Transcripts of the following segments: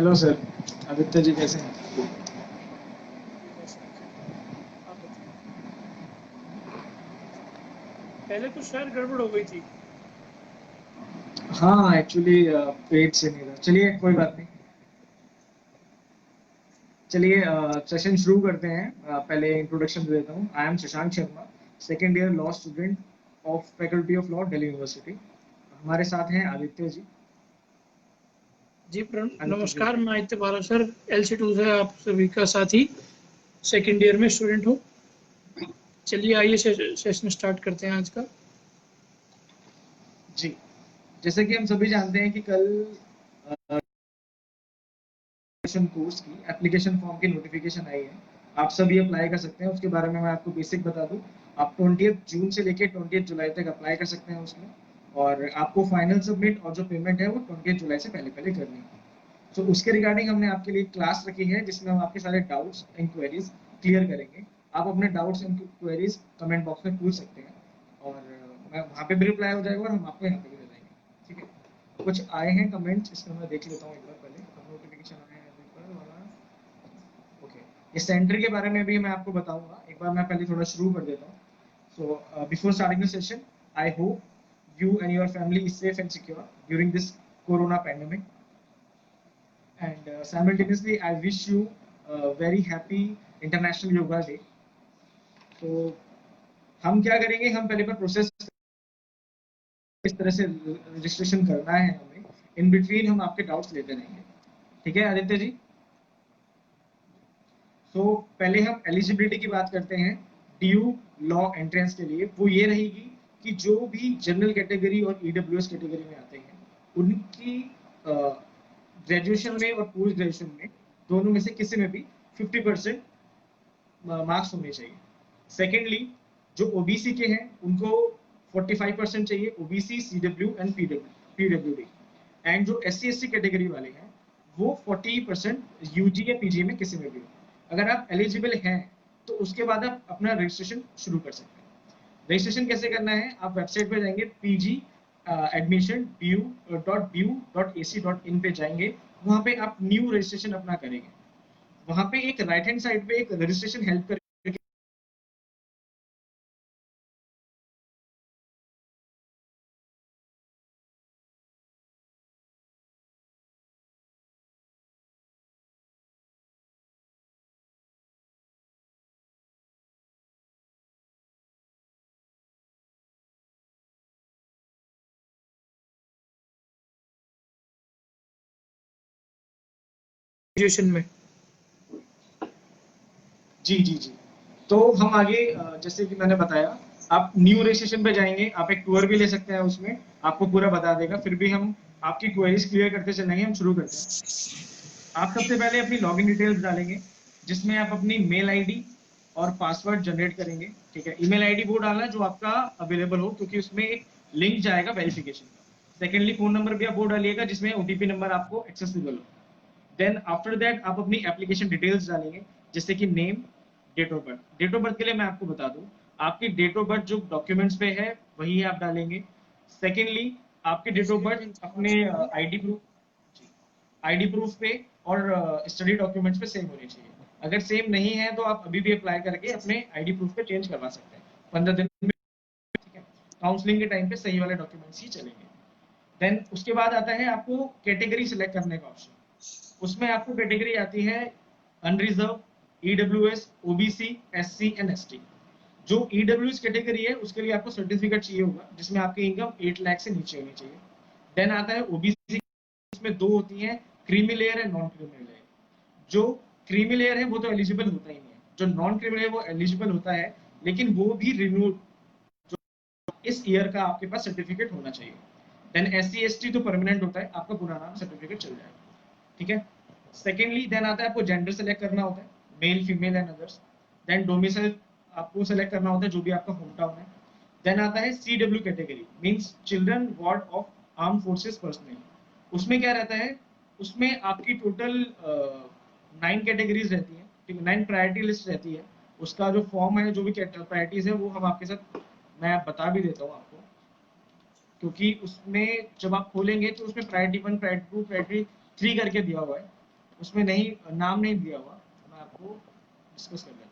Hello sir. Aditya ji कैसे हैं? जी बस अच्छा हूँ। आप बताइए। पहले तो शायद गड़बड़ हो गई थी। हाँ एक्चुअली पेट से नहीं रहा। चलिए कोई बात नहीं। चलिए सेशन शुरू करते हैं। पहले इंट्रोडक्शन दे देता हूँ। I am Shashank Sharma, second year law student of faculty of law Delhi university. हमारे साथ हैं आदित्य जी। जी आदित्य जी नमस्कार, मैं आदित्य बाला सर, LC2 से आप सभी का साथी, सेकंड ईयर में स्टूडेंट हूँ। चलिए आइए सेशन स्टार्ट करते हैं आज का। जी, जैसे कि हम सभी जानते हैं कि कल कोर्स की एप्लीकेशन फॉर्म की नोटिफिकेशन आई है। आप सभी अप्लाई कर सकते हैं। उसके बारे में मैं आपको बेसिक बता दूं। आप 20 जून से लेकर 20 जुलाई तक अप्लाई कर सकते हैं उसमें। और आपको फाइनल सबमिट और जो पेमेंट है वो 20 जुलाई से पहले पहले करनी है। तो उसके रिगार्डिंग हमने आपके लिए क्लास रखी है जिसमें हम आपके सारे डाउट्स इंक्वायरीज क्लियर करेंगे। आप अपने डाउट्स इंक्वायरीज कमेंट बॉक्स में पूछ सकते हैं। और मैं वहाँ पे भी रिप्लाई हो जाएगा और हम आपको यहाँ पे भी दे देंगे। ठीक है। कुछ आए हैं कमेंट्स, इसमें मैं देख लेता हूँ एक बार पहले। नोटिफिकेशन आया है अभी पर वाला। ओके। ये सेंटर के बारे में भी मैं आपको बताऊंगा। एक बार मैं पहले थोड़ा शुरू कर देता हूँ। So before starting the session, I hope you and your family is safe and secure during this corona pandemic. And simultaneously, I wish you a very happy International Yoga Day. तो हम क्या करेंगे, हम पहले पर प्रोसेस किस तरह से रजिस्ट्रेशन करना है हमें, इन बिटवीन हम आपके डाउट्स लेते रहेंगे। ठीक है आदित्य जी। तो पहले हम एलिजिबिलिटी की बात करते हैं। ड्यू लॉ एंट्रेंस के लिए वो ये रहेगी कि जो भी जनरल कैटेगरी और ईडब्ल्यूएस कैटेगरी में आते हैं उनकी ग्रेजुएशन में और पोस्ट ग्रेजुएशन में दोनों में से किसी में भी 50% मार्क्स होने चाहिए। सेकेंडली, जो ओबीसी के हैं उनको 45% चाहिए, OBC, CW and PWD. And जो SC ST कैटेगरी वाले हैं वो 40% यूजी या पीजी में किसी में भी हो। अगर आप एलिजिबल हैं तो उसके बाद आप अपना रजिस्ट्रेशन शुरू कर सकते हैं। रजिस्ट्रेशन कैसे करना है, आप वेबसाइट पे जाएंगे पीजी एडमिशन bu.bu.ac.in पे जाएंगे। वहां पे आप न्यू रजिस्ट्रेशन अपना करेंगे। वहां पे एक राइट हैंड साइड पे एक रजिस्ट्रेशन हेल्प कर ग्रेजुएशन में। जी जी जी। तो हम आगे जैसे कि मैंने बताया, आप न्यू रजिस्ट्रेशन पे जाएंगे, आप एक टूर भी ले सकते हैं, उसमें आपको पूरा बता देगा। फिर भी हम आपकी क्वेरीज क्लियर करते चलेंगे। हम शुरू करते हैं। आप सबसे पहले अपनी लॉगिन डिटेल्स डालेंगे जिसमें आप अपनी मेल आईडी और पासवर्ड जनरेट करेंगे। ठीक है। ईमेल आईडी वो डालना जो आपका अवेलेबल हो, क्योंकि उसमें एक लिंक जाएगा वेरिफिकेशन का। सेकेंडली, फोन नंबर भी आप वो डालिएगा जिसमें ओटीपी नंबर आपको एक्सेसिबल हो। देन आफ्टर दैट आप अपनी एप्लीकेशन डिटेल्स डालेंगे, जैसे कि name, date of birth. Date of birth के लिए मैं आपको बता दूं, आपकी डेट ऑफ बर्थ जो डॉक्यूमेंट्स पे है वही आप डालेंगे। सेकेंडली, आपकी डेट ऑफ बर्थ एक्सीडेंट अपने आईडी प्रूफ पे और स्टडी डॉक्यूमेंट्स पे सेम होनी चाहिए। अगर सेम नहीं है तो आप अभी भी अप्लाई करके अपने आईडी प्रूफ पे चेंज करवा सकते हैं 15 दिन में। ठीक है। काउंसलिंग के टाइम पे सही वाले डॉक्यूमेंट्स ही चलेंगे। देन उसके बाद आता है आपको कैटेगरी सिलेक्ट करने का ऑप्शन। उसमें आपको कैटेगरी आती है unreserved, EWS, OBC, SC and ST. जो ईडब्ल्यूएस कैटेगरी है उसके लिए आपको सर्टिफिकेट चाहिए होगा जिसमें आपकी इनकम 8 लाख से नीचे होनी चाहिए। देन आता है ओबीसी। इसमें दो होती हैं, creamy layer and non creamy layer. जो क्रीमी लेयर है वो तो एलिजिबल होता ही नहीं है। जो नॉन क्रीमी लेयर वो एलिजिबल होता है, लेकिन वो भी रिन्यू इस ईयर का आपके पास सर्टिफिकेट होना चाहिए। देन SC ST तो परमानेंट होता है, आपका पुराना सर्टिफिकेट चल जाएगा। ठीक है। सेकेंडली, देन आता है आपको जेंडर सेलेक्ट करना होता है, male, female and others. Then domicile आपको सेलेक्ट करना होता है, जो भी आपका होम टाउन है। देन आता है CW category, means children ward of arm forces personal. उसमें क्या रहता है, उसमें आपकी टोटल 9 कैटेगरीज रहती है। ठीक है। 9 प्रायोरिटी लिस्ट रहती है। उसका जो फॉर्म है, जो भी प्रायोरिटीज है वो हम आपके साथ, मैं बता भी देता हूँ आपको, क्योंकि उसमें जब आप खोलेंगे तो उसमें प्रायोरिटी 1, प्रायोरिटी 2, प्रायोरिटी 3 करके दिया हुआ है। उसमें नहीं, नाम नहीं दिया हुआ, मैं आपको डिस्कस कर लेता हूँ।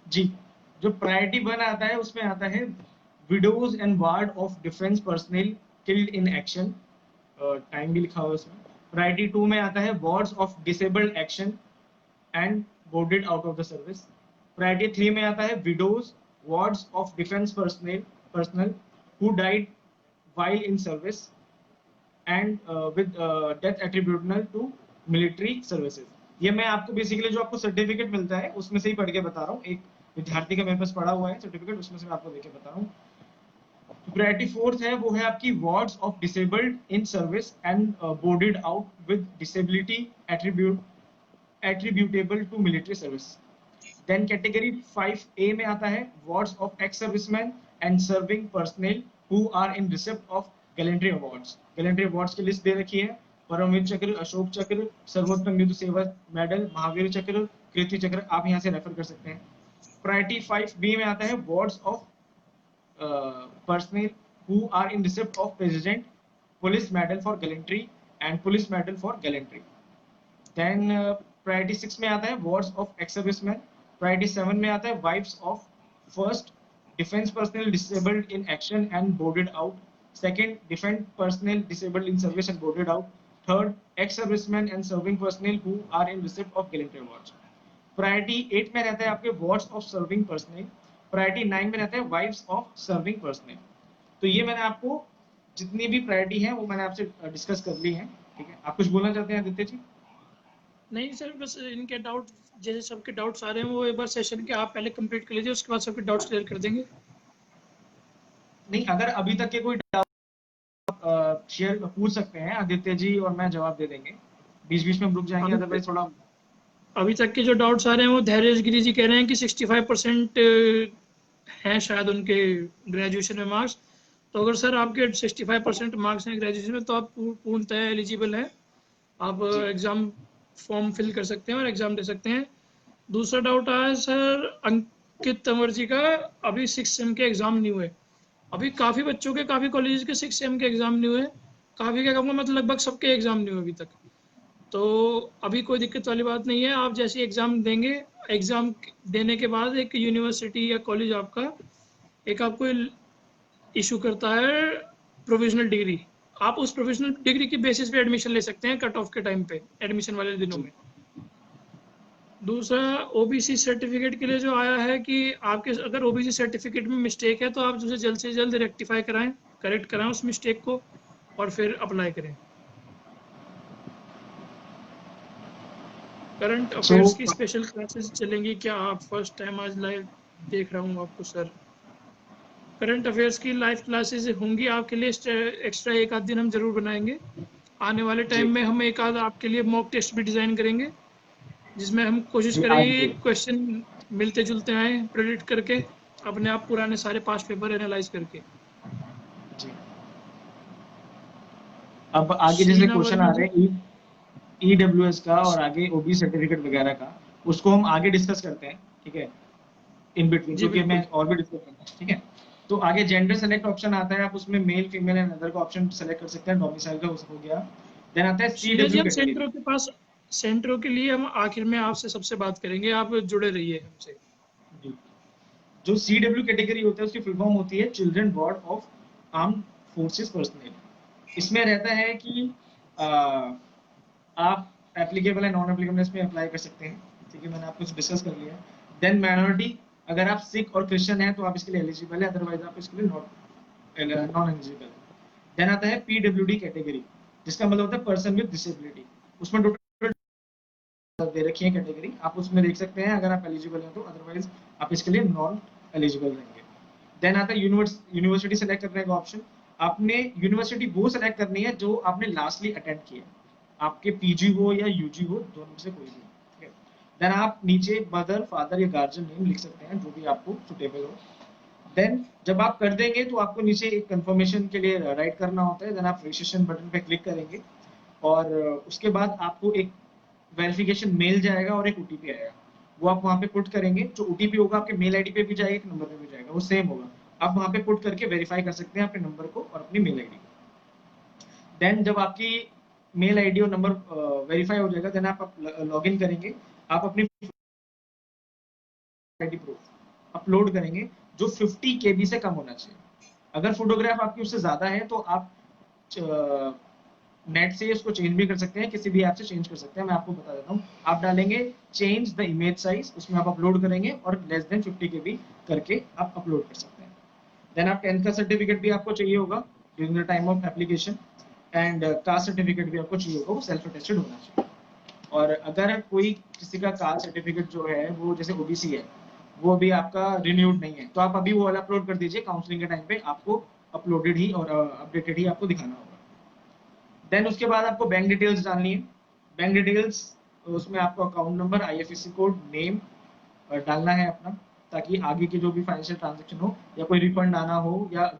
जी, जो प्रायोरिटी 1 आता है उसमें आता है widows and ward of defence personal killed in action, time भी लिखा हुआ है उसमें। प्रायोरिटी 2 में आता है wards of disabled action and boarded out of the service. Priority 3 में आता है widows wards of defence personnel who died while in service and with death attributable to military services। ये मैं आपको बेसिकली जो आपको सर्टिफिकेट मिलता है उसमें से ही पढ़ के बता रहा हूँ, एक विद्यार्थी का मेरे पास पढ़ा हुआ है सर्टिफिकेट, उसमें से मैं आपको देके बता रहा हूँ। प्रायोरिटी 4 है वो है आपकी wards of disabled in service and boarded out with disability attributable to military service. Then category 5A में आता है wards of ex serviceman and serving personnel who are in receipt of gallantry awards. Gallantry awards की list दे रखी है, परमवीर चक्र, अशोक चक्र, सर्वोत्तम युद्ध सेवा मेडल, महावीर चक्र, कीर्ति चक्र, आप यहाँ से रेफर कर सकते हैं। प्रायोरिटी 5B में आता है wards of personnel who are in receipt of president police medal for gallantry and police medal for gallantry। then priority 6 में आता है wards of ex-servicemen। priority 7 में आता है wives of first defense personnel disabled in action and boarded out, second defense personnel disabled in service and boarded out, third ex-servicemen and serving personnel who are in receipt of gallantry awards। Priority 8 में रहता है आपके wards of serving personnel. Priority 9 में रहता है wives of serving personal. तो ये मैंने आपको जितनी भी प्रायोरिटी है वो मैंने आपसे डिस्कस कर ली है, ठीक है। आप कुछ बोलना चाहते हैं आदित्य जी? नहीं सर, बस इनके डाउट, जैसे सबके डाउट्स आ रहे हैं वो एक बार सेशन के आप पहले कंप्लीट कर लीजिए, उसके बाद सबके डाउट्स क्लियर कर देंगे। नहीं, अगर अभी तक के कोई डाउट शेयर पूछ सकते हैं आदित्य जी और मैं जवाब दे देंगे, बीच बीच में रुक जाएंगे अदरवाइज थोड़ा। अभी तक के जो डाउट्स आ रहे हैं वो धैर्य गिरी जी कह रहे हैं कि 65% हैं शायद उनके ग्रेजुएशन में मार्क्स। तो अगर सर आपके 65% मार्क्स हैं ग्रेजुएशन में तो आप पूर्णतः एलिजिबल हैं, आप एग्ज़ाम फॉर्म फिल कर सकते हैं और एग्ज़ाम दे सकते हैं। दूसरा डाउट आया सर अंकित तंवर जी का, अभी 6 सेम के एग्ज़ाम नहीं हुए। अभी काफ़ी बच्चों के, काफ़ी कॉलेज के 6 सेम के एग्ज़ाम नहीं हुए। काफ़ी क्या कहूँगा, मतलब लगभग सबके एग्ज़ाम नहीं हुए अभी तक। तो अभी कोई दिक्कत वाली बात नहीं है, आप जैसे एग्ज़ाम देंगे, एग्ज़ाम देने के बाद एक यूनिवर्सिटी या कॉलेज आपका एक आपको इशू करता है प्रोविजनल डिग्री। आप उस प्रोविजनल डिग्री की बेसिस पे एडमिशन ले सकते हैं कट ऑफ के टाइम पे, एडमिशन वाले दिनों में। दूसरा ओबीसी सर्टिफिकेट के लिए जो आया है कि आपके अगर ओबीसी सर्टिफिकेट में मिस्टेक है तो आप उसे जल्द से जल्द रेक्टिफाई कराएं, करेक्ट कराएं उस मिस्टेक को और फिर अप्लाई करें। करंट अफेयर्स की स्पेशल क्लासेस चलेंगी क्या? आप फर्स्ट टाइम आज लाइव देख रहा हूँ आपको सर। करंट अफेयर्स की लाइव क्लासेस होंगी आपके लिए, एक्स्ट्रा एक आध दिन हम जरूर बनाएंगे। आने वाले टाइम में हम एक आध आपके लिए मॉक टेस्ट भी डिज़ाइन करेंगे जिसमें हम कोशिश करेंगे क्वेश्चन मिलते जुलते आए प्रेडिक्ट करके, अपने आप पुराने सारे पास्ट पेपर एनालाइज करके। जी। अब आगे जैसे क्वेश्चन आ रहे हैं ईडब्ल्यूएस का और आगे ओबीसी सर्टिफिकेट वगैरह का, उसको हम आगे डिस्कस करते हैं, ठीक है, इन बिटवीन, क्योंकि मैं और भी डिस्कस करना है, ठीक है। तो आगे जेंडर सेलेक्ट ऑप्शन आता है, आप उसमें मेल फीमेल एंड अदर का ऑप्शन सेलेक्ट कर सकते हैं, डोमिसाइल का हो गया। देन आता है सीडब्ल्यू कैटेगरी। सेंटरों के पास, सेंटरों के लिए हम आखिर में आपसे सबसे बात करेंगे, आप जुड़े रहिए हमसे। जो सीडब्ल्यू कैटेगरी होता है उसकी फुल फॉर्म होती है children ward of armed forces personal. इसमें रहता है कि आप एप्लीकेबल है नॉन एप्लीकेबल इसमें अप्लाई कर सकते हैं, ठीक है, मैंने आपको डिस्कस कर लिया। देन माइनॉरिटी, अगर आप सिख और क्रिश्चियन हैं तो आप इसके लिए एलिजिबल है, अदरवाइज आप इसके लिए नॉन एलिजिबल। देन आता है पीडब्ल्यूडी कैटेगरी, जिसका मतलब होता है पर्सन विद डिसेबिलिटी। उसमें टोटल दे रखी है कैटेगरी, आप उसमें देख सकते हैं अगर आप एलिजिबल हैं तो, अदरवाइज आप इसके लिए नॉन एलिजिबल रहेंगे। देन आता है यूनिवर्सिटी सेलेक्ट करने का ऑप्शन। आपने यूनिवर्सिटी वो सेलेक्ट करनी है जो आपने लास्टली अटेंड किया, आपके पीजी हो या यूजी हो, दोनों में से कोई भी, ठीक है। देन आप नीचे मदर फादर या गार्जियन नेम लिख सकते हैं जो भी आपको सुटेबल हो। देन जब आप कर देंगे तो आपको नीचे एक कंफर्मेशन के लिए राइट करना होता है, देन आप रजिस्ट्रेशन बटन पे क्लिक करेंगे और उसके बाद आपको एक वेरिफिकेशन मेल जाएगा और एक ओटीपी आएगा, वो आप वहाँ पे पुट करेंगे। जो ओटीपी होगा आपके मेल आईडी पे भी जाएगा, एक नंबर पे भी जाएगा, वो सेम होगा। आप वहाँ पे पुट करके वेरीफाई कर सकते हैं अपने नंबर को और अपनी मेल आईडी को। देन जब आपकी मेल आईडी और नंबर वेरीफाई हो जाएगा, देन आप लॉग इन करेंगे, आप अपनी आईडी प्रूफ अपलोड करेंगे जो 50 केबी से कम होना चाहिए। अगर फोटोग्राफ आपकी उससे ज्यादा है तो आप नेट से इसको चेंज भी कर सकते हैं, किसी भी ऐप से चेंज कर सकते हैं। मैं आपको बता देता हूँ, आप डालेंगे चेंज द इमेज साइज, उसमें आप अपलोड करेंगे और लेस देन 50 केबी करके आप अपलोड कर सकते हैं। देन आप 10th का सर्टिफिकेट भी आपको चाहिए होगा during the time of application, and caste certificate भी आपको चाहिए होगा, वो सेल्फ अटेस्टेड होना चाहिए। और अगर कोई किसी का कास्ट सर्टिफिकेट जो है वो जैसे ओबीसी है, वो अभी आपका रिन्यूड नहीं है, तो आप अभी वो वाला अपलोड कर दीजिए, काउंसलिंग के टाइम पे आपको अपलोडेड ही और अपडेटेड ही आपको दिखाना होगा। देन उसके बाद आपको बैंक डिटेल्स डालनी है। बैंक डिटेल्स उसमें आपको account number, IFSC code, name डालना है अपना, ताकि आगे की जो भी फाइनेंशियल ट्रांजेक्शन हो या कोई रिफंड आना हो या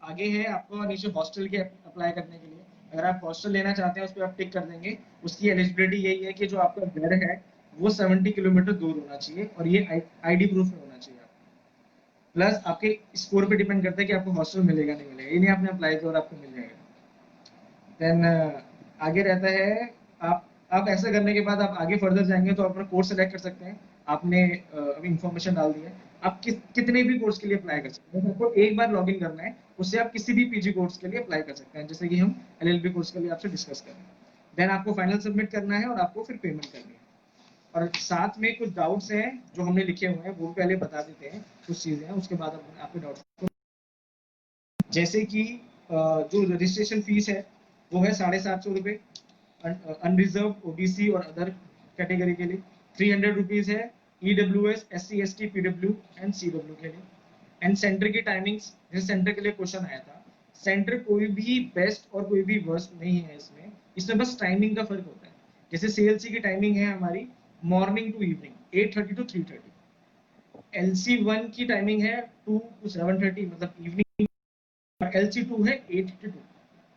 आगे है आपको नीचे हॉस्टल के अप्लाई करने के लिए। अगर आप हॉस्टल लेना चाहते हैं उस पर आप टिक कर देंगे। उसकी एलिजिबिलिटी यही है कि जो आपका घर है वो 70 किलोमीटर दूर होना चाहिए और ये आईडी प्रूफ में होना चाहिए। प्लस आपके स्कोर पे डिपेंड करता है कि आपको हॉस्टल मिलेगा नहीं मिलेगा, ये नहीं आपने अप्लाई किया और आपको मिल जाएगा। देन आगे रहता है, आप ऐसा करने के बाद आप आगे फर्दर जाएंगे तो अपना कोर्स सेलेक्ट कर सकते हैं। आपने अभी इंफॉर्मेशन डाल दी है, आप कितने भी कोर्स के लिए अप्लाई कर सकते हैं। आपको एक बार लॉगिन करना है, उससे आप किसी भी पीजी कोर्स के लिए अप्लाई कर सकते हैं, जैसे कि हम एलएलबी कोर्स के लिए आपसे डिस्कस कर रहे हैं। देन आपको फाइनल सबमिट करना है और आपको फिर पेमेंट करनी है। और साथ में कुछ डाउट्स हैं जो हमने लिखे हुए हैं, वो पहले बता देते हैं कुछ चीजें हैं, उसके बाद आपके डाउट्स को, जैसे कि जो रजिस्ट्रेशन फीस है वो है 750 रुपये अनरिजर्व ओबीसी और अदर कैटेगरी के लिए। 300 रुपीज है EWS, SC, ST, PW and CW के लिए। एंड सेंटर की टाइमिंग्स, जैसे सेंटर के लिए क्वेश्चन आया था, सेंटर कोई भी बेस्ट और कोई भी वर्स्ट नहीं है इसमें, इसमें बस टाइमिंग का फर्क होता है। जैसे सीएलसी की टाइमिंग है हमारी morning to evening 8:30 to 3:30। LC1 की टाइमिंग है 2 टू 7:30 मतलब इवनिंग, और LC2 है 8 टू 2।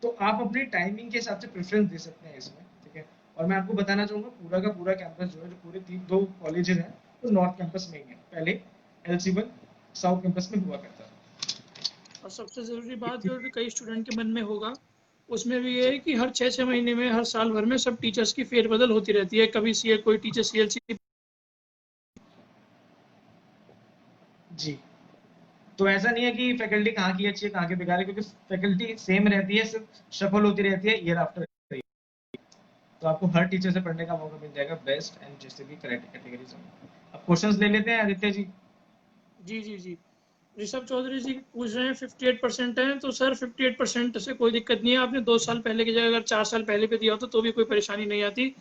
तो आप अपनी टाइमिंग के हिसाब से प्रेफरेंस दे सकते हैं इसमें, ठीक है। और मैं आपको बताना चाहूंगा पूरा का पूरा कैंपस जो है, जो पूरे 2 कॉलेजेस हैं, तो नॉर्थ कैंपस में ही है। पहले LC1 साउथ कैंपस में हुआ करता था। और सबसे जरूरी बात जो कि कई स्टूडेंट के मन में होगा, उसमें भी ये है कि हर 6-6 महीने में, हर साल भर में सब टीचर्स की फेरबदल होती रहती है। कभी सी कोई टीचर सीएलसी। जी, तो ऐसा नहीं है कि फैकल्टी कहाँ की अच्छी है कहाँ की बेकार है, क्योंकि फैकल्टी सेम रहती है, सिर्फ शफल होती रहती है ईयर आफ्टर। तो आपको हर टीचर से पढ़ने का मौका मिल जाएगा, बेस्ट एंड जैसे भी कैटेगरीज होंगे। अब क्वेश्चंस ले लेते हैं आदित्य जी। जी जी जी, ऋषभ चौधरी जी पूछ रहे हैं 58% है, तो सर 58% से कोई दिक्कत नहीं है। आपने 2 साल पहले की जगह अगर 4 साल पहले पे दिया होता तो भी कोई परेशानी नहीं आती।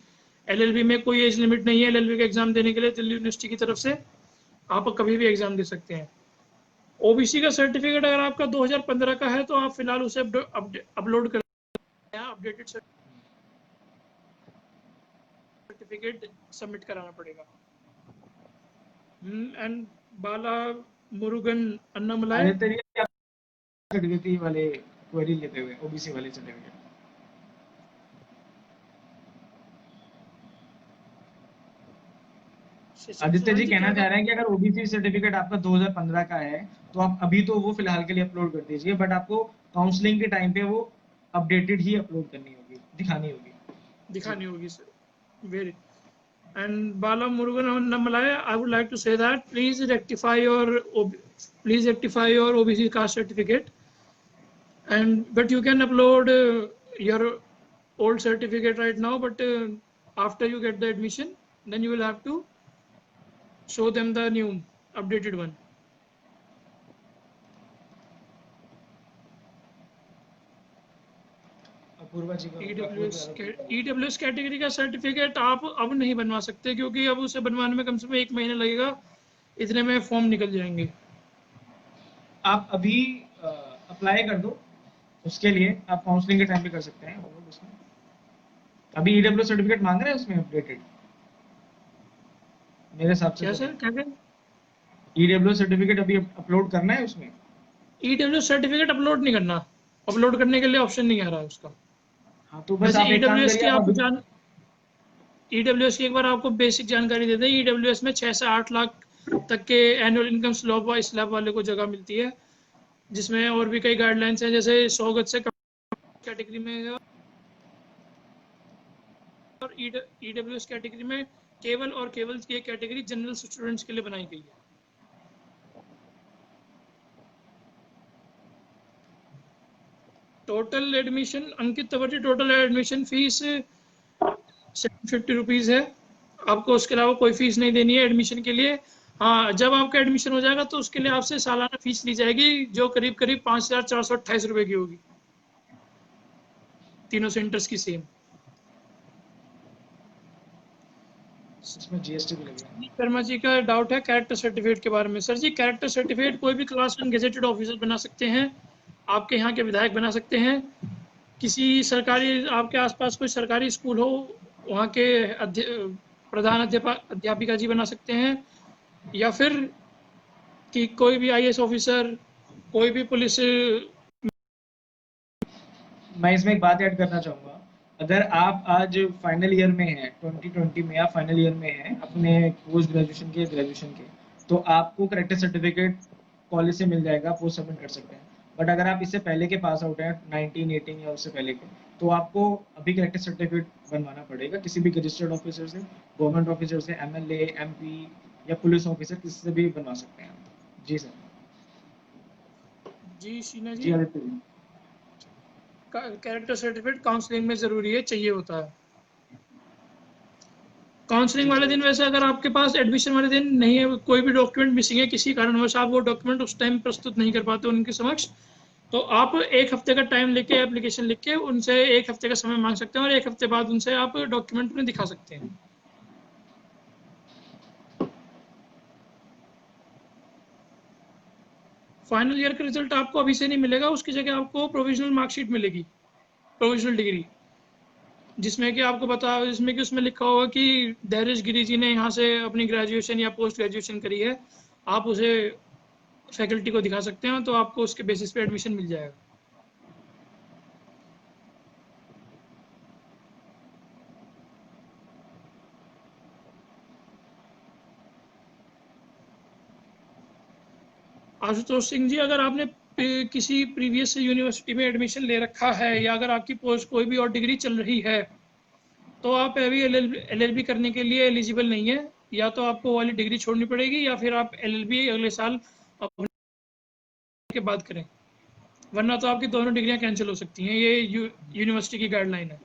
एलएलबी में कोई एज लिमिट नहीं है। एलएलबी का एग्जाम देने के लिए दिल्ली यूनिवर्सिटी की तरफ से आप कभी भी एग्जाम दे सकते हैं। ओबीसी का सर्टिफिकेट अगर आपका 2015 का है तो आप फिलहाल उसे अपलोड कर, अपडेटेड सर्टिफिकेट सबमिट कराना पड़ेगा। एंड बाला मुरुगन अन्नामलाई, आदित्य जी सर्टिफिकेट वाले क्वेरी लेते हुए ओबीसी वाले सर्टिफिकेट। आदित्य जी सुमन जी कहना क्या चाह रहे हैं कि अगर ओबीसी सर्टिफिकेट आपका 2015 का है तो आप अभी तो वो फिलहाल के लिए अपलोड कर दीजिए, बट आपको काउंसलिंग के टाइम पे वो अपडेटेड ही अपलोड करनी होगी, दिखानी होगी। दिखानी होगी sir. Very and Bala Murugan Namalaya, I would like to say that please rectify your OBC caste certificate, and but you can upload your old certificate right now, but after you get the admission, then you will have to show them the new updated one. Apurva ji EWS category का certificate आप अब नहीं बनवा सकते, क्योंकि अब उसे बनवाने में कम से कम 1 महीना लगेगा, इतने में फॉर्म निकल जाएंगे। आप अभी अप्लाई कर दो, उसके लिए आप काउंसलिंग के टाइम पे कर सकते हैं। अभी ईडब्ल्यू सर्टिफिकेट मांग रहे हैं उसमें अपडेटेड। मेरे हिसाब से क्या तो सर, क्या क्या? ईडब्ल्यू सर्टिफिकेट अभी अपलोड करना है उसमें। ईडब्ल्यू सर्टिफिकेट अपलोड नहीं करना, अपलोड करने के लिए ऑप्शन नहीं आ रहा है उसका। हाँ तो बस वैसे आप एक काम ईडब्ल्यूएस करिए, की आप आपको अभी जान ईडब्ल्यूएस की एक बार आपको बेसिक जानकारी दे दें। ईडब्ल्यूएस में 6 से 8 लाख तक के एनुअल इनकम स्लैब वाले को जगह मिलती है, जिसमें और भी कई गाइडलाइंस हैं, जैसे 100 गज से कम कैटेगरी में है, और ईडब्ल्यूएस कैटेगरी में केवल और केवल ये कैटेगरी जनरल स्टूडेंट्स के लिए बनाई गई है। टोटल एडमिशन, अंकित तवरी, टोटल एडमिशन फीस 750 रुपीज़ है। आपको उसके अलावा कोई फीस नहीं देनी है एडमिशन के लिए। हाँ, जब आपका एडमिशन हो जाएगा तो उसके लिए आपसे सालाना फीस ली जाएगी, जो करीब करीब 5,428 रुपये की होगी, तीनों सेंटर्स की सेम। इसमें जीएसटी भी लगेगा। शर्मा जी का डाउट है कैरेक्टर सर्टिफिकेट के बारे में। सर जी, कैरेक्टर सर्टिफिकेट कोई भी क्लास 1 गेजेटेड ऑफिसर बना सकते हैं, आपके यहाँ के विधायक बना सकते हैं, किसी सरकारी, आपके आसपास कोई सरकारी स्कूल हो वहाँ के प्रधान अध्यापिका जी बना सकते हैं, या फिर कि कोई भी आईएएस ऑफिसर, कोई भी पुलिस। मैं इसमें एक बात ऐड करना चाहूँगा। अगर आप आज फाइनल ईयर में हैं, 2020 में आप फाइनल ईयर में हैं अपने पोस्ट ग्रेजुएशन के, ग्रेजुएशन के, तो आपको करेक्टर सर्टिफिकेट कॉलेज से मिल जाएगा, आप वो सबमिट कर सकते हैं। बट अगर आप इससे पहले के पास आउट हैं 19, 18 या उससे पहले के, तो आपको अभी करेक्टर सर्टिफिकेट बनवाना पड़ेगा किसी भी रजिस्टर्ड ऑफिसर से, गवर्नमेंट ऑफिसर से, एमएलए, एमपी या पुलिस ऑफिसर, किसी से भी बनवा सकते हैं आप। जी सर। जी शीना जी जी, Aditya ji. Character certificate counselling में ज़रूरी है, चाहिए होता है। काउंसलिंग जी वाले दिन सर। वैसे अगर आपके पास एडमिशन वाले दिन नहीं है, कोई भी डॉक्यूमेंट मिसिंग है, किसी कारणवश आप वो डॉक्यूमेंट उस टाइम प्रस्तुत नहीं कर पाते उनके समक्ष, तो आप 1 हफ्ते का टाइम लेके एप्लीकेशन लिख के उनसे 1 हफ्ते का समय मांग सकते हैं, और 1 हफ्ते बाद उनसे आप डॉक्यूमेंट उन्हें दिखा सकते हैं। फाइनल ईयर का रिजल्ट आपको अभी से नहीं मिलेगा, उसकी जगह आपको प्रोविजनल मार्कशीट मिलेगी, प्रोविजनल डिग्री, जिसमें कि उसमें लिखा होगा कि धैर्य गिरी जी ने यहाँ से अपनी ग्रेजुएशन या पोस्ट ग्रेजुएशन करी है। आप उसे फैकल्टी को दिखा सकते हैं, तो आपको उसके बेसिस पे एडमिशन मिल जाएगा। आशुतोष सिंह जी, अगर आपने किसी प्रीवियस यूनिवर्सिटी में एडमिशन ले रखा है, या अगर आपकी पोस्ट कोई भी और डिग्री चल रही है, तो आप अभी एलएलबी करने के लिए एलिजिबल नहीं है। या तो आपको वो वाली डिग्री छोड़नी पड़ेगी, या फिर आप एलएलबी अगले साल अपने के बाद करें, वरना तो आपकी दोनों डिग्रियां कैंसिल हो सकती हैं। ये यूनिवर्सिटी की गाइडलाइन है।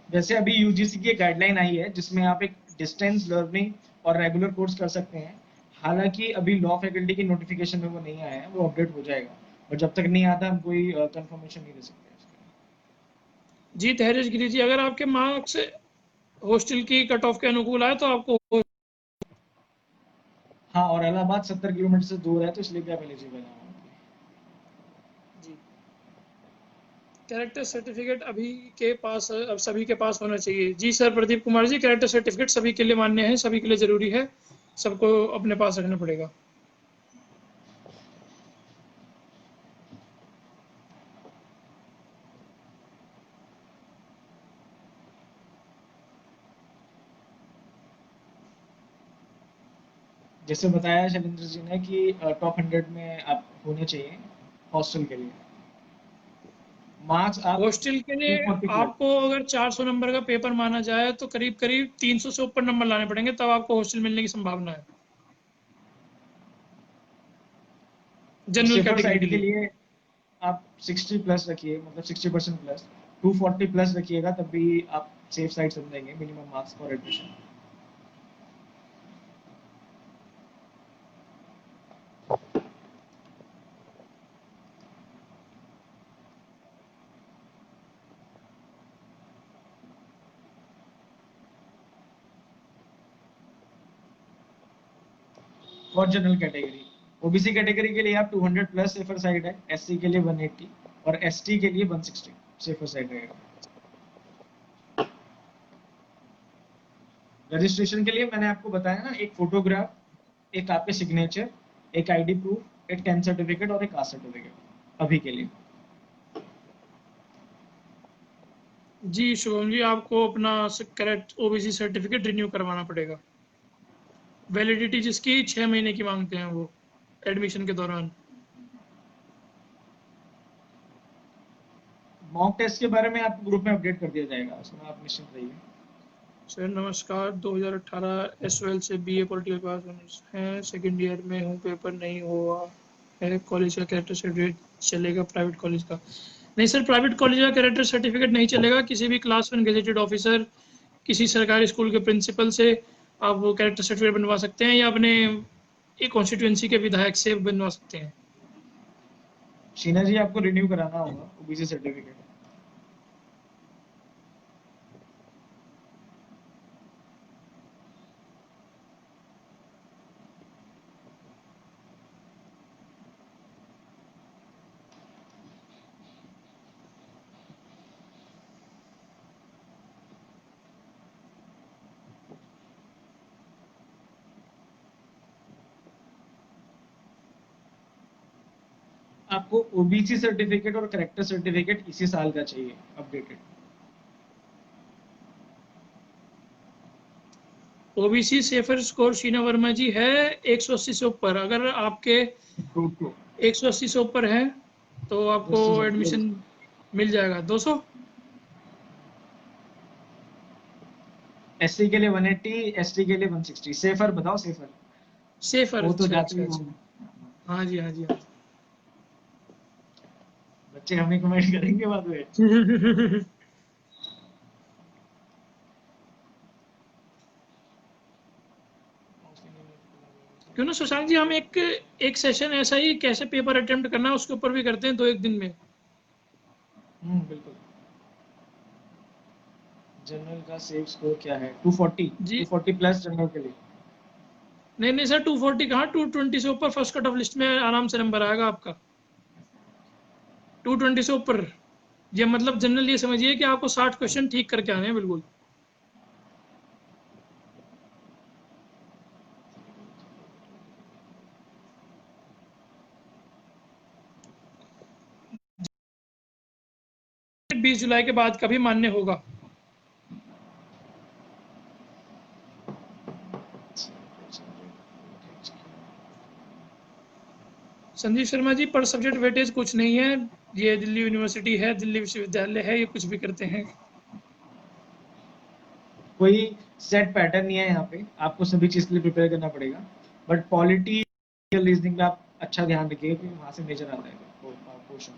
वैसे अभी यूजीसी की गाइडलाइन आई है जिसमें आप एक डिस्टेंस लर्निंग और रेगुलर कोर्स कर सकते हैं। हालांकि अभी लॉ फैकल्टी की नोटिफिकेशन में वो नहीं आया है, वो अपडेट हो जाएगा, और जब तक नहीं आता हम कोई कंफर्मेशन नहीं दे सकते। जी धैर्य गिरी जी, अगर आपके मार्क्स हॉस्टल की कट ऑफ के अनुकूल आए तो आपको। हाँ, और इलाहाबाद 70 किलोमीटर से दूर है, तो इसलिए भी आप एलिजिबल हैं। जी, कैरेक्टर सर्टिफिकेट अभी के पास, अब सभी के पास होना चाहिए। जी sir Pradeep Kumar ji, character certificate सभी के लिए मान्य है, सभी के लिए ज़रूरी है, सबको अपने पास रखना पड़ेगा। जैसे बताया शैलेंद्र जी ने कि टॉप 100 में आप होने चाहिए हॉस्टल के लिए। मार्क्स आप हॉस्टल के लिए 240 प्लस। आपको अगर 400 नंबर का पेपर माना जाए तो करीब करीब 300 से ऊपर नंबर लाने पड़ेंगे, तब आपको हॉस्टल मिलने की संभावना है, और जनरल सेफर कैटेगरी के साइड के लिए। लिए आप 60 प्लस रखिए, मतलब 60% प्लस, 240 प्लस रखिएगा, तब भी आप सेफ साइड समझेंगे minimum marks for admission. For general category, OBC category के लिए आप 200 प्लस सेफर साइड है, एससी के लिए 180 और एसटी के लिए 160 सेफर साइड रहेगा। रजिस्ट्रेशन के लिए मैंने आपको बताया ना, एक फोटोग्राफ, एक आपके सिग्नेचर, एक आईडी प्रूफ, एक 10th सर्टिफिकेट और एक कास्ट सर्टिफिकेट अभी के लिए। जी शुभम जी, आपको अपना करेक्ट ओबीसी सर्टिफिकेट रिन्यू करवाना पड़ेगा। वैलिडिटी जिसकी 6 महीने की मांगते हैं वो एडमिशन के दौरान। मॉक टेस्ट के बारे में आपको ग्रुप में अपडेट कर दिया जाएगा, उसमें आप निश्चिंत रहिए। सर नमस्कार, 2018 एसओएल से बीए पॉलिटिकल पास ऑनर्स हैं, सेकेंड ईयर में हूँ, पेपर नहीं हुआ है, कॉलेज का कैरेक्टर सर्टिफिकेट चलेगा? प्राइवेट कॉलेज का नहीं सर, प्राइवेट कॉलेज का कैरेक्टर सर्टिफिकेट नहीं चलेगा। किसी भी क्लास 1 गेजेटेड ऑफिसर, किसी सरकारी स्कूल के प्रिंसिपल से आप वो कैरेक्टर सर्टिफिकेट बनवा सकते हैं, या अपने एक कॉन्स्टिट्यूएंसी के विधायक से बनवा सकते हैं। शीना जी, आपको रिन्यू कराना होगा ओबीसी सर्टिफिकेट। आपको ओबीसी सर्टिफिकेट और कैरेक्टर सर्टिफिकेट इसी साल का चाहिए updated. OBC safer score Sheena Verma ji है 180 से ऊपर। अगर आपके 180 से ऊपर है तो आपको एडमिशन मिल जाएगा। 200 एससी के लिए 180, एसटी के लिए 160। सेफर बताओ, सेफर सेफर। वो तो अच्छा जाते अच्छा ही अच्छा, होंगे। हाँ जी हाँ जी हाँ बच्चे हमें कमेंट करेंगे बाद में। जी। क्यों ना शशांक जी, हम एक सेशन ऐसा ही कैसे पेपर अटेम्प्ट करना है उसके ऊपर भी करते हैं 2-1 दिन में। बिल्कुल। जनरल का सेफ स्कोर क्या है? 240, जी 240 प्लस जनरल के लिए। नहीं नहीं सर, 240 कहाँ, 220 से ऊपर फर्स्ट कट ऑफ लिस्ट में आराम से नंबर आएगा आपका। 220 से ऊपर, ये मतलब जनरल ये समझिए कि आपको 60 क्वेश्चन ठीक करके आने हैं बिल्कुल। बीस जुलाई के बाद का भी मान्य होगा। संजीव शर्मा जी, पर सब्जेक्ट वेटेज कुछ नहीं है, ये दिल्ली यूनिवर्सिटी है, दिल्ली विश्वविद्यालय है, ये कुछ भी करते हैं। कोई सेट पैटर्न नहीं है यहाँ पे, आपको सभी चीज के लिए प्रिपेयर करना पड़ेगा। बट पॉलिटी रीजनिंग में आप अच्छा ध्यान रखिए कि वहां से मेजर आता है क्वेश्चन।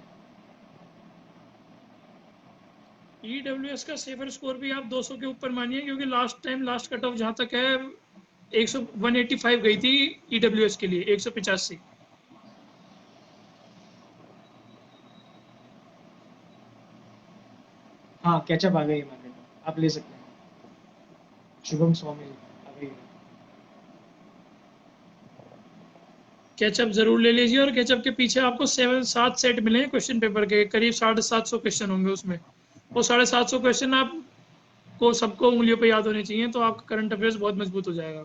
ईडब्ल्यूएस का सेफर स्कोर भी आप 200 के ऊपर मानिए, क्योंकि last time last cut off जहां तक है 185 गई थी ईडब्ल्यूएस के लिए, 185। हाँ, कैचअप आ गई है मार्केट में, आप ले सकते हैं। शुभम स्वामी आ गई है। कैचअप जरूर ले लीजिए, और कैचअप के पीछे आपको 7 सेट मिले हैं क्वेश्चन पेपर के, करीब 750 क्वेश्चन होंगे उसमें। वो 750 क्वेश्चन आपको सबको उंगलियों पे याद होने चाहिए, तो आपका करंट अफेयर्स बहुत मजबूत हो जाएगा।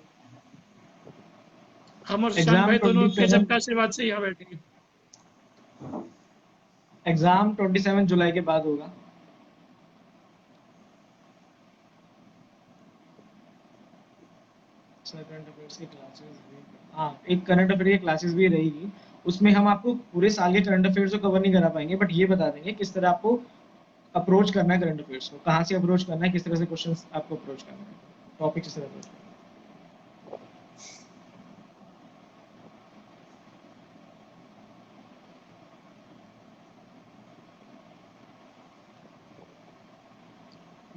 हम और शशांक एग्जाम भाई दोनों कैचअप 27, का आशीर्वाद से यहाँ बैठेंगे। एग्जाम 27 जुलाई के बाद होगा। करंट अफेयर्स की क्लासेस, हाँ, एक करंट अफेयर की क्लासेस भी रहेगी। उसमें हम आपको पूरे साल के करंट अफेयर्स को कवर नहीं करा पाएंगे, बट ये बता देंगे किस तरह आपको अप्रोच करना है करंट अफेयर्स को, कहाँ से अप्रोच करना है, किस तरह से क्वेश्चंस आपको अप्रोच करना है, टॉपिक किस तरह अप्रोच करना है।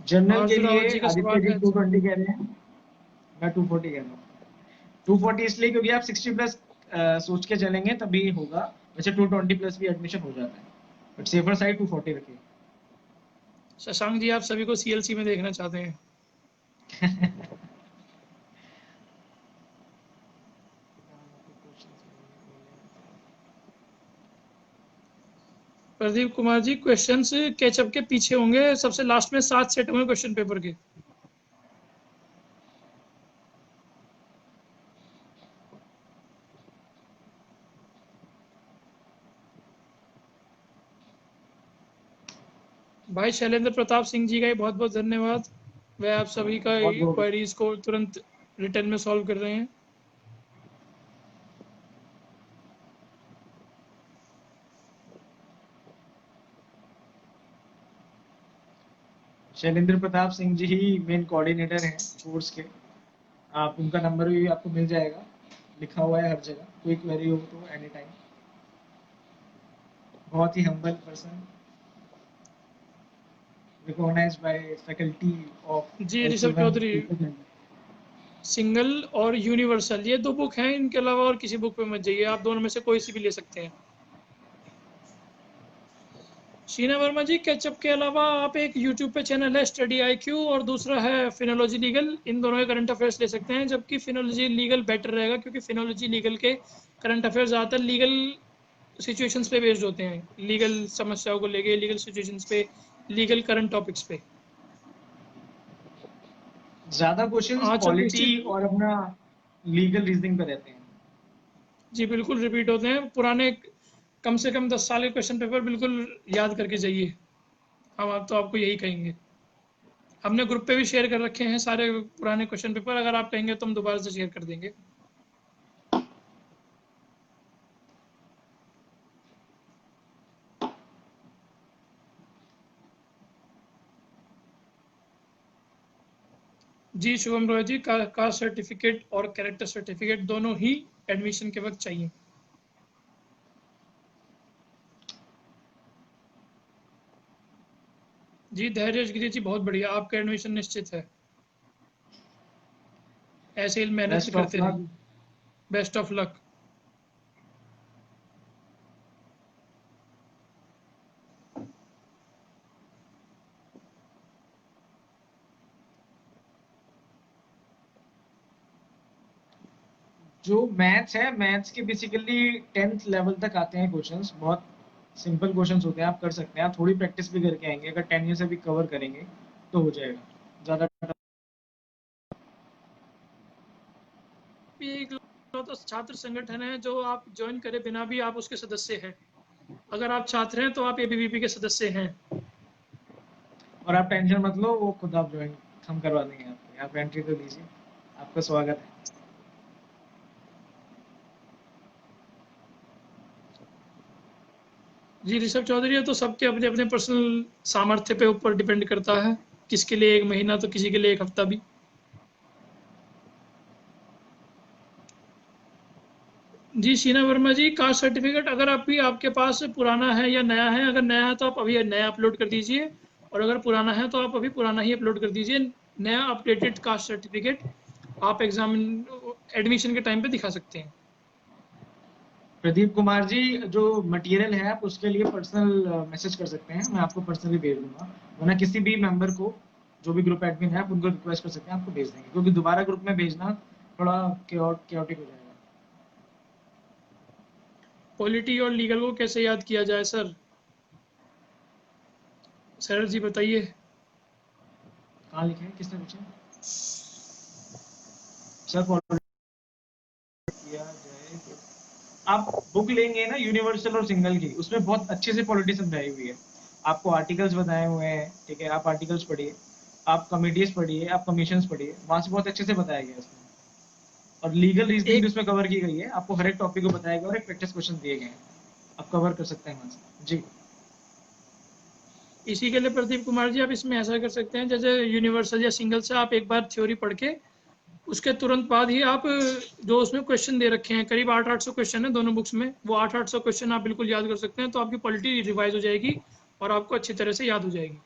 जनरल के आरजू रावत लिए जी का आदित्य सवाल जी है। 220 कह रहे हैं, मैं 240 कह रहा हूँ। 240 इसलिए क्योंकि आप 60 प्लस सोच के चलेंगे तभी होगा। वैसे 220 प्लस भी एडमिशन हो जाता है, बट सेफर साइड 240 रखिए। शशांक जी, आप सभी को सीएलसी में देखना चाहते हैं। प्रदीप कुमार जी, क्वेश्चंस कैचअप के पीछे होंगे, सबसे लास्ट में 7 सेट होंगे क्वेश्चन पेपर के। भाई शैलेंद्र प्रताप सिंह जी का ही बहुत बहुत धन्यवाद। वह आप सभी का बहुत बहुत क्वेरीज को तुरंत रिटर्न में सॉल्व कर रहे हैं। शैलेंद्र प्रताप सिंह जी ही मेन कोऑर्डिनेटर हैं कोर्स के। आप उनका नंबर भी आपको मिल जाएगा, लिखा हुआ है हर जगह, कोई क्वेरी हो तो एनी टाइम। बहुत ही humble person, recognised by faculty of जी ऋषभ एच1। चौधरी, सिंगल और यूनिवर्सल ये दो बुक हैं, इनके अलावा और किसी बुक पे मत जाइए, आप दोनों में से कोई सी भी ले सकते हैं। शीना वर्मा जी, कैचअप के अलावा आप एक यूट्यूब पे चैनल है स्टडी आईक्यू और दूसरा है फिनोलॉजी लीगल, इन दोनों के करंट अफेयर्स ले सकते हैं, जबकि फिनोलॉजी लीगल बेटर रहेगा क्योंकि फिनोलॉजी लीगल के करंट अफेयर्स ज़्यादातर लीगल सिचुएशंस पे बेस्ड होते हैं, लीगल समस्याओं को लेके, लीगल सिचुएशंस पे, लीगल करंट टॉपिक्स पे। ज्यादा क्वेश्चंस आंचल पॉलिटी निश्चित, और अपना लीगल रीजनिंग पे रहते हैं। जी बिल्कुल रिपीट होते हैं, पुराने कम से कम 10 साल के क्वेश्चन पेपर बिल्कुल याद करके जाइए, हम आप तो आपको यही कहेंगे। हमने ग्रुप पे भी शेयर कर रखे हैं सारे पुराने क्वेश्चन पेपर, अगर आप कहेंगे तो हम दोबारा से शेयर कर देंगे। जी शुभम रॉय जी, कास्ट सर्टिफिकेट और कैरेक्टर सर्टिफिकेट दोनों ही एडमिशन के वक्त चाहिए। जी धैर्य गिरी जी, बहुत बढ़िया, आपका एडमिशन निश्चित है, ऐसे ही मेहनत बेस्ट ऑफ करते लक। रहिए। Best of luck. जो मैथ्स है, मैथ्स के बेसिकली 10th लेवल तक आते हैं क्वेश्चंस, बहुत सिंपल क्वेश्चंस होते हैं, आप कर सकते हैं। आप थोड़ी प्रैक्टिस भी करके आएंगे, अगर 10 ईयर से भी कवर करेंगे तो हो जाएगा ज्यादा। भी एक तो छात्र संगठन है जो आप ज्वाइन करे बिना भी आप उसके सदस्य हैं, अगर आप छात्र हैं तो आप एबीवीपी के सदस्य हैं। और आप टेंशन मत लो, वो खुद आप ज्वाइन हम करवा देंगे आपको, आप एंट्री तो दीजिए, आपका स्वागत है। जी ऋषभ चौधरी, है तो सबके अपने अपने पर्सनल सामर्थ्य पे ऊपर डिपेंड करता है, किसके लिए 1 महीना तो किसी के लिए 1 हफ्ता भी। जी शीना वर्मा जी, कास्ट सर्टिफिकेट अगर अभी आपके पास पुराना है या नया है, अगर नया है तो आप अभी नया अपलोड कर दीजिए, और अगर पुराना है तो आप अभी पुराना ही अपलोड कर दीजिए। नया अपडेटेड कास्ट सर्टिफिकेट आप एग्जाम एडमिशन के टाइम पे दिखा सकते हैं। प्रदीप कुमार जी, जो मटेरियल है आप उसके लिए पर्सनल मैसेज कर सकते हैं, मैं आपको पर्सनली भेज दूंगा, वरना किसी भी मेंबर को, जो भी ग्रुप एडमिन है आप उनको रिक्वेस्ट कर सकते हैं, आपको भेज देंगे, क्योंकि दोबारा ग्रुप में भेजना थोड़ा chaotic हो जाएगा। पॉलिटी और लीगल को कैसे याद किया जाए सर? सर जी बताइए। कहाँ लिखे हैं, किसने पूछा? सर फॉरवर्ड किया जाए। आप बुक लेंगे ना यूनिवर्सल और सिंगल की, उसमें बहुत अच्छे से पॉलिटी समझाई हुई है, आपको आर्टिकल्स बताए हुए हैं, ठीक है, आप आर्टिकल्स पढ़िए, आप कमिटीज पढ़िए, आप कमीशंस पढ़िए, वहां से बहुत अच्छे से बताया गया है इसमें। और लीगल रीजनिंग भी एक उसमें कवर की गई है, आपको हर एक टॉपिक को बताया गया और एक प्रैक्टिस क्वेश्चन दिए गए हैं, आप कवर कर सकते हैं वहां से। जी इसी के लिए प्रदीप कुमार जी, आप इसमें ऐसा कर सकते हैं, जैसे यूनिवर्सल या सिंगल से आप एक बार थ्योरी पढ़ के उसके तुरंत बाद ही आप जो उसमें क्वेश्चन दे रखे हैं, करीब 800 क्वेश्चन है दोनों बुक्स में, वो 800 क्वेश्चन आप बिल्कुल याद कर सकते हैं, तो आपकी पॉलिटी रिवाइज हो जाएगी और आपको अच्छी तरह से याद हो जाएगी।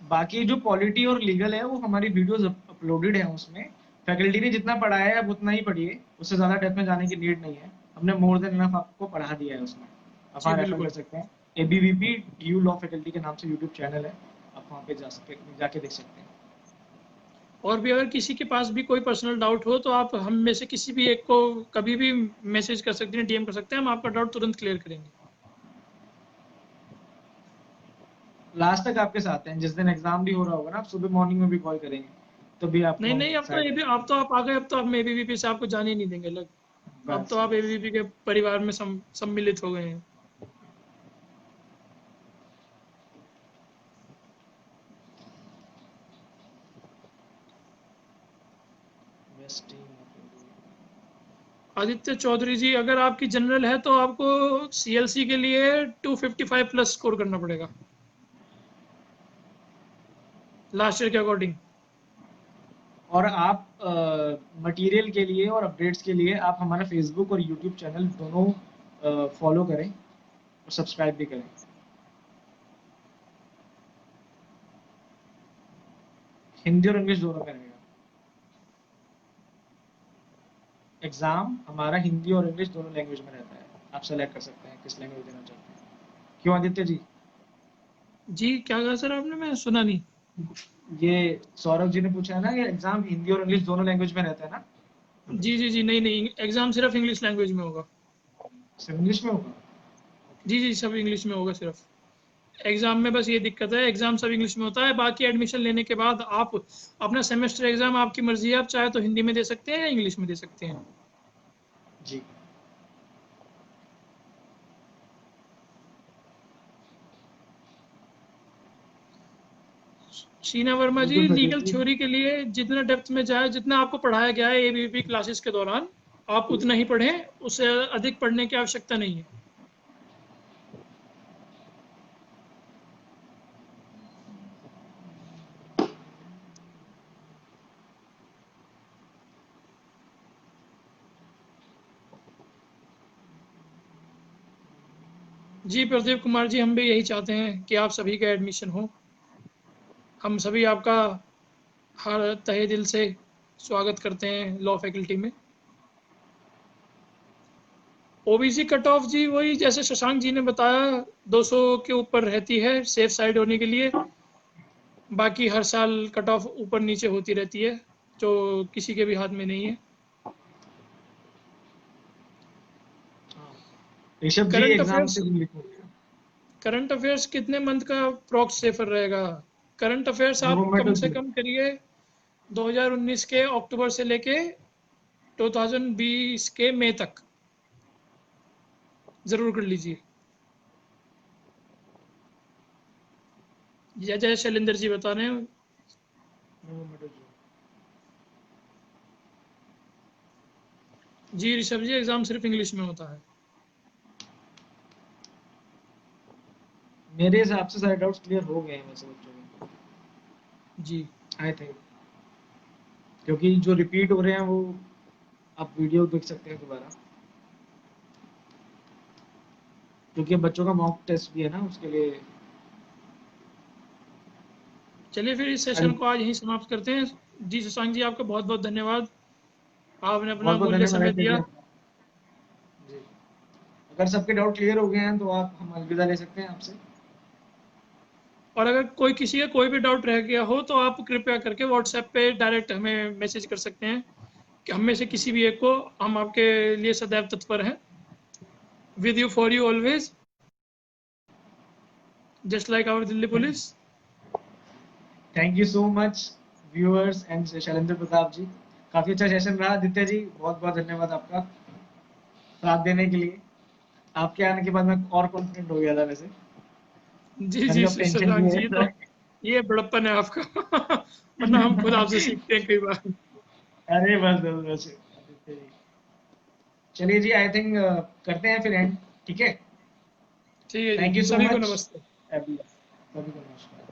बाकी जो पॉलिटी और लीगल है वो हमारी वीडियोस अपलोडेड है उसमें, फैकल्टी ने जितना पढ़ाया है आप उतना ही पढ़िए, उससे ज्यादा डेप्थ में जाने की नीड नहीं है, हमने मोर देन इनफ आपको पढ़ा दिया है उसमें। आप जी वहाँ रेफर कर बिल्कुल। सकते हैं, एबीवीपी ड्यू लॉ फैकल्टी के नाम से यूट्यूब चैनल है, आप वहाँ पे जाके देख सकते हैं। और भी अगर किसी के पास भी कोई पर्सनल डाउट हो तो आप हम में से किसी भी एक को कभी भी मैसेज कर सकते हैं, डीएम कर सकते हैं, हम आपका डाउट तुरंत क्लियर करेंगे। लास्ट तक आपके साथ हैं, जिस दिन एग्जाम भी हो रहा होगा ना, आप सुबह मॉर्निंग में भी कॉल करेंगे तो भी आपको नहीं हम नहीं, अब तो साइड ये अब तो आप आ गए, अब तो हम एबीवीपी से आपको जाने ही नहीं देंगे लग, अब तो बस आप बस। एबीवीपी के परिवार में सम्मिलित हो गए हैं। आदित्य चौधरी जी, अगर आपकी जनरल है तो आपको सीएलसी के लिए 255 प्लस स्कोर करना पड़ेगा लास्ट ईयर के अकॉर्डिंग। और आप मटेरियल के लिए और अपडेट्स के लिए आप हमारा फेसबुक और यूट्यूब चैनल दोनों फॉलो करें और सब्सक्राइब भी करें। हिंदी और इंग्लिश दोनों का रहेगा एग्जाम। हमारा हिंदी और इंग्लिश दोनों लैंग्वेज में रहता है, आप सेलेक्ट कर सकते हैं किस लैंग्वेज देना चाहते हैं। क्यों आदित्य जी? जी क्या कहा सर आपने, मैं सुना नहीं। ये सौरभ जी ने पूछा है ना, ये एग्जाम हिंदी और इंग्लिश दोनों लैंग्वेज में रहता है ना? जी जी जी, नहीं नहीं, एग्जाम सिर्फ इंग्लिश लैंग्वेज में होगा। सिर्फ इंग्लिश में होगा? जी जी, सब इंग्लिश में होगा सिर्फ। एग्जाम में बस ये दिक्कत है, एग्जाम सब इंग्लिश में होता है। बाकी एडमिशन लेने के बाद आप अपना सेमेस्टर एग्जाम आपकी मर्जी है, आप चाहे तो हिंदी में दे सकते हैं या इंग्लिश में दे सकते हैं। जी। शीना वर्मा जी, बिल्कुल प्रदीप लीगल जी। थ्योरी के लिए जितना डेप्थ में जाए, जितना आपको पढ़ाया गया है एबीवीपी क्लासेस के दौरान, आप उतना ही पढ़ें, उससे अधिक पढ़ने की आवश्यकता नहीं है। जी प्रदीप कुमार जी, हम भी यही चाहते हैं कि आप सभी का एडमिशन हो। हम सभी आपका हर तहे दिल से स्वागत करते हैं लॉ फैकल्टी में। ओबीसी कट ऑफ जी वही जैसे शशांक जी ने बताया, 200 के ऊपर रहती है सेफ साइड होने के लिए। बाकी हर साल कट ऑफ ऊपर नीचे होती रहती है, जो किसी के भी हाथ में नहीं है। हाँ। ऋषभ जी करंट एग्जाम अफेयर्स, से लिखो। करंट अफेयर्स कितने मंथ का अप्रॉक्स सेफर रहेगा? करंट अफेयर्स आप नवंबर कम टू से जून। कम करिए 2019 के अक्टूबर से लेके 2020 के मई तक जरूर कर लीजिए। जय जय शैलेंद्र जी बता रहे हैं। November to June. जी ऋषभ जी, एग्जाम सिर्फ इंग्लिश में होता है। मेरे हिसाब से सारे डाउट्स क्लियर हो गए हैं वैसे बच्चों के, जी आई थिंक। क्योंकि जो रिपीट हो रहे हैं वो आप वीडियो देख सकते हैं दोबारा, क्योंकि अब बच्चों का मॉक टेस्ट भी है ना उसके लिए। चलिए फिर इस सेशन बहुत को आज यहीं समाप्त करते हैं। जी शशांक जी, आपका बहुत बहुत धन्यवाद, आपने अपना बहुत मूल्य धन्यवाद समय आदित्य जी दिया। आपका। जी। अगर सबके डाउट क्लियर हो गए हैं तो आप हम अलविदा ले सकते हैं आपसे। और अगर कोई किसी का कोई भी डाउट रह गया हो तो आप कृपया करके व्हाट्सएप पे डायरेक्ट हमें मैसेज कर सकते हैं, कि हम में से किसी भी एक को, हम आपके लिए सदैव तत्पर हैं। With you for you always, just like our Delhi police. Thank you so much viewers and Shailendra Pratap ji. काफी अच्छा सेशन रहा आदित्य जी, बहुत बहुत धन्यवाद आपका साथ देने के लिए। आपके आने के बाद मैं और कॉन्फिडेंट हो गया था वैसे। जी मैंने जी कहा टेंशन शशांक नहीं जी, है तो। ये बड़प्पन है आपका। वरना हम खुद आपसे सीखते हैं कई बार। अरे बस बस बस आदित्य जी। चलिए जी, आई थिंक करते हैं फिर एंड। ठीक है। ठीक है जी, थैंक यू सो सभी को मच नमस्ते। एवरीवन। सभी को नमस्कार।